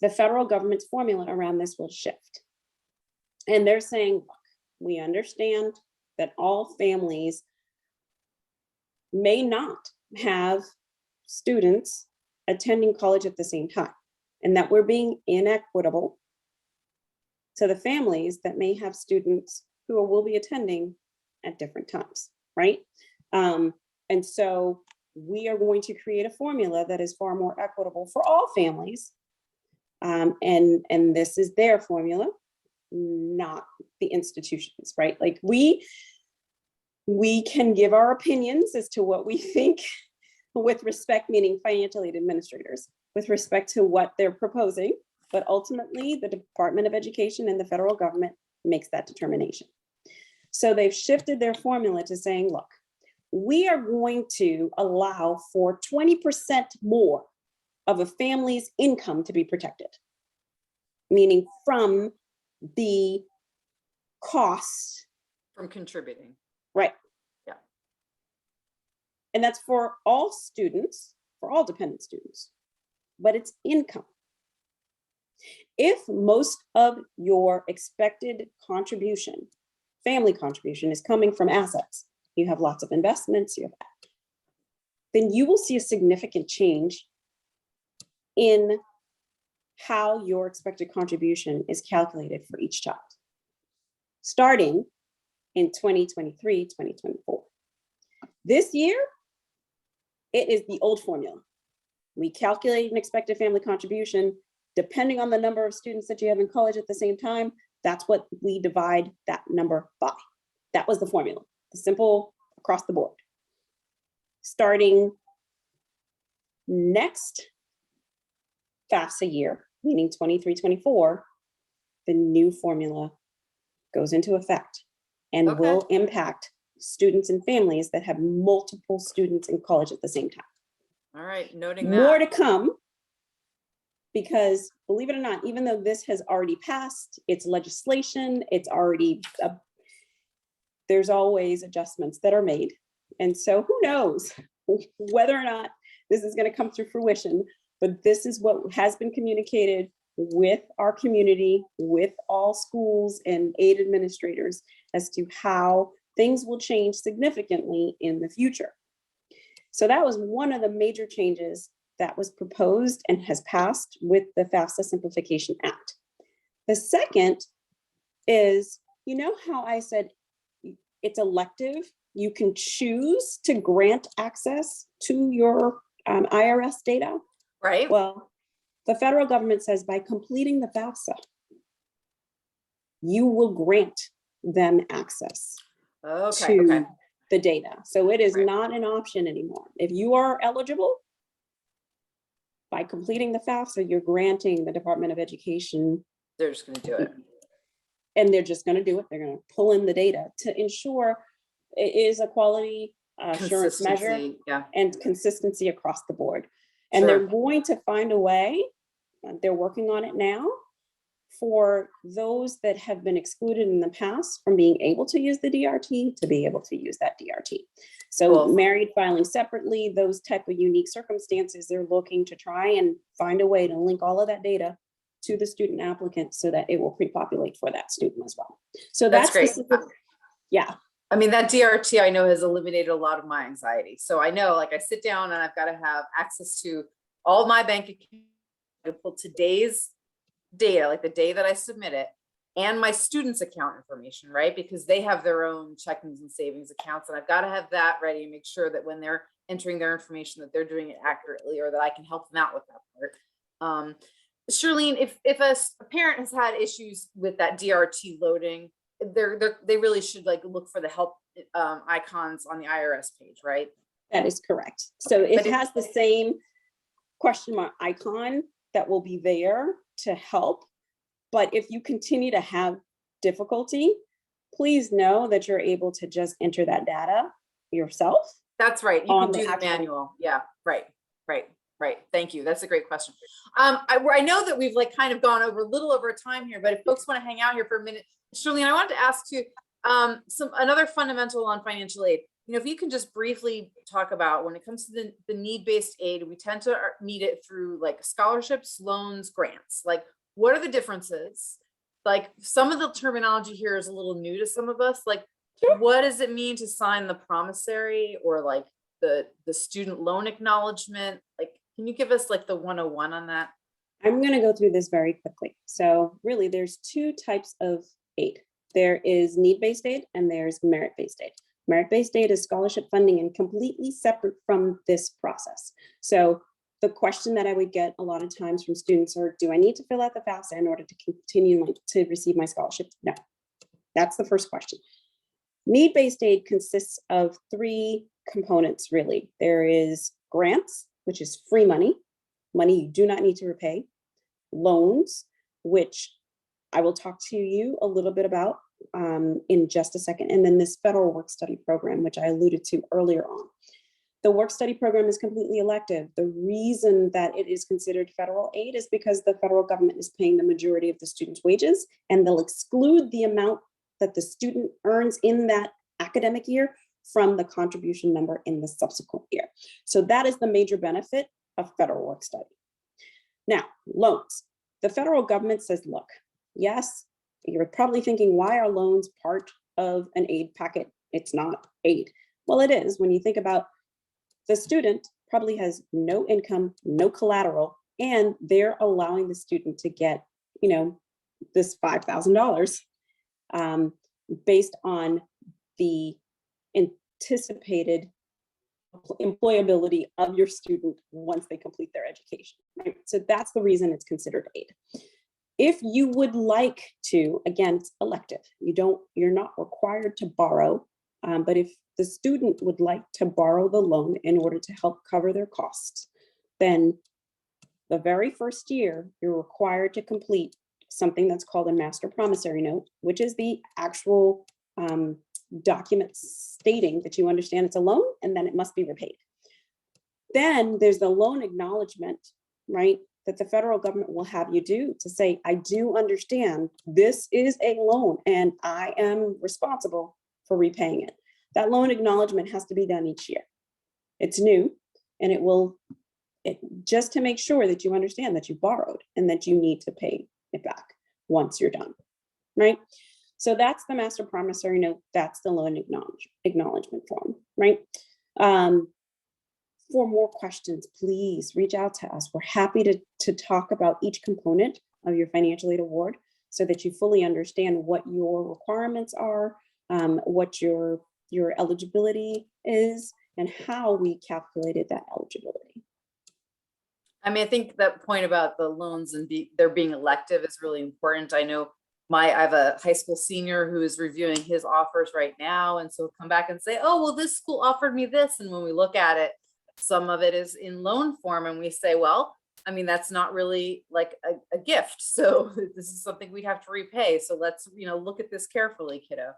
the federal government's formula around this will shift. And they're saying, look, we understand that all families may not have students attending college at the same time, and that we're being inequitable to the families that may have students who will be attending at different times, right? And so we are going to create a formula that is far more equitable for all families. And this is their formula, not the institutions, right? Like we can give our opinions as to what we think with respect, meaning financial aid administrators, with respect to what they're proposing, but ultimately the Department of Education and the federal government makes that determination. So they've shifted their formula to saying, look, we are going to allow for 20% more of a family's income to be protected, meaning from the cost. From contributing. Right. Yeah. And that's for all students, for all dependent students, but it's income. If most of your expected contribution, family contribution, is coming from assets, you have lots of investments, you have that, then you will see a significant change in how your expected contribution is calculated for each child, starting in 2023, 2024. This year, it is the old formula. We calculate an expected family contribution depending on the number of students that you have in college at the same time. That's what we divide that number by. That was the formula, the simple across the board. Starting Next FAFSA year, meaning 23-24, the new formula goes into effect and Okay. will impact students and families that have multiple students in college at the same time. All right, noting More to that. come, because believe it or not, even though this has already passed, it's legislation, it's already, there's always adjustments that are made. And so who knows whether or not this is going to come to fruition, but this is what has been communicated with our community, with all schools and aid administrators as to how things will change significantly in the future. So that was one of the major changes that was proposed and has passed with the Fafsa Simplification Act. The second is, you know how I said it's elective? You can choose to grant access to your IRS data. Right. Well, the federal government says by completing the FAFSA, you will grant them access Okay. to Okay. the data. So it is Right. not an option anymore. If you are eligible, by completing the FAFSA, you're granting the Department of Education, They're just going to do it. and they're just going to do it. They're going to pull in the data to ensure it is a quality assurance measure Consistency. Yeah. and consistency across the board. And Sure. they're going to find a way, they're working on it now, for those that have been excluded in the past from being able to use the DRT to be able to use that DRT. So Cool. married filing separately, those type of unique circumstances, they're looking to try and find a way to link all of that data to the student applicant so that it will pre-populate for that student as well. So That's great. specific. Yeah. I mean, that DRT I know has eliminated a lot of my anxiety. So I know, like, I sit down and I've got to have access to all my bank accounts, to pull today's data, like the day that I submit it, and my students' account information, right? Because they have their own checkings and savings accounts, and I've got to have that ready and make sure that when they're entering their information that they're doing it accurately, or that I can help them out with that part. Charlene, if a parent has had issues with that DRT loading, they really should like look for the help icons on the IRS page, right? That is correct. So Okay, it has the same question mark icon that will be there to help. But if you continue to have difficulty, please know that you're able to just enter that data yourself. That's right. You on can the do the actual- manual. Yeah, right. Thank you. That's a great question. I know that we've like kind of gone over a little over time here, but if folks want to hang out here for a minute, Charlene, I wanted to ask you another fundamental on financial aid. You know, if you can just briefly talk about when it comes to the need-based aid, we tend to need it through like scholarships, loans, grants. Like, what are the differences? Like, some of the terminology here is a little new to some of us. Like, what does it mean to sign the promissory, or like the student loan acknowledgement? Like, can you give us like the 101 on that? I'm going to go through this very quickly. So really, there's two types of aid. There is need-based aid and there's merit-based aid. Merit-based aid is scholarship funding and completely separate from this process. So the question that I would get a lot of times from students are, do I need to fill out the FAFSA in order to continue to receive my scholarship? No, that's the first question. Need-based aid consists of three components, really. There is grants, which is free money you do not need to repay. Loans, which I will talk to you a little bit about in just a second. And then this federal work study program, which I alluded to earlier on. The work study program is completely elective. The reason that it is considered federal aid is because the federal government is paying the majority of the student's wages, and they'll exclude the amount that the student earns in that academic year from the contribution number in the subsequent year. So that is the major benefit of federal work study. Now, loans. The federal government says, look, yes, you're probably thinking, why are loans part of an aid packet? It's not aid. Well, it is. When you think about the student probably has no income, no collateral, and they're allowing the student to get, you know, this $5,000 based on the anticipated employability of your student once they complete their education, right? So that's the reason it's considered aid. If you would like to, again, it's elective. You're not required to borrow, but if the student would like to borrow the loan in order to help cover their costs, then the very first year, you're required to complete something that's called a master promissory note, which is the actual document stating that you understand it's a loan and then it must be repaid. Then there's the loan acknowledgement, right, that the federal government will have you do to say, I do understand this is a loan and I am responsible for repaying it. That loan acknowledgement has to be done each year. It's new, and just to make sure that you understand that you borrowed and that you need to pay it back once you're done, right? So that's the master promissory note. That's the loan acknowledgement form, right? For more questions, please reach out to us. We're happy to talk about each component of your financial aid award so that you fully understand what your requirements are, what your eligibility is, and how we calculated that eligibility. I mean, I think that point about the loans and they're being elective is really important. I know I have a high school senior who is reviewing his offers right now. And so come back and say, oh, well, this school offered me this. And when we look at it, some of it is in loan form. And we say, well, I mean, that's not really like a gift. So this is something we'd have to repay. So let's, look at this carefully, kiddo.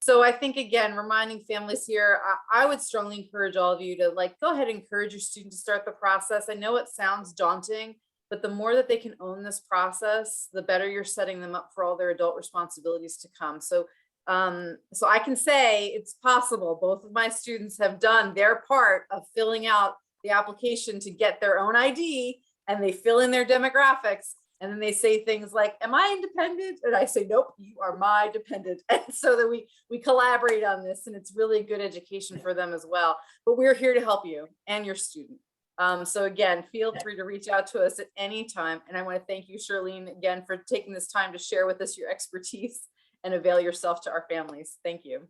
So I think, again, reminding families here, I would strongly encourage all of you to go ahead and encourage your student to start the process. I know it sounds daunting, but the more that they can own this process, the better you're setting them up for all their adult responsibilities to come. So I can say it's possible. Both of my students have done their part of filling out the application to get their own ID, and they fill in their demographics. And then they say things like, am I independent? And I say, nope, you are my dependent. And so that we collaborate on this, and it's really good education for them as well. But we're here to help you and your student. So again, feel free to reach out to us at any time. And I want to thank you, Charlene, again, for taking this time to share with us your expertise and avail yourself to our families. Thank you.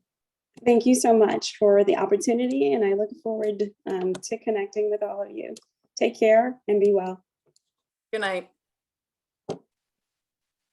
Thank you so much for the opportunity. And I look forward to connecting with all of you. Take care and be well. Good night.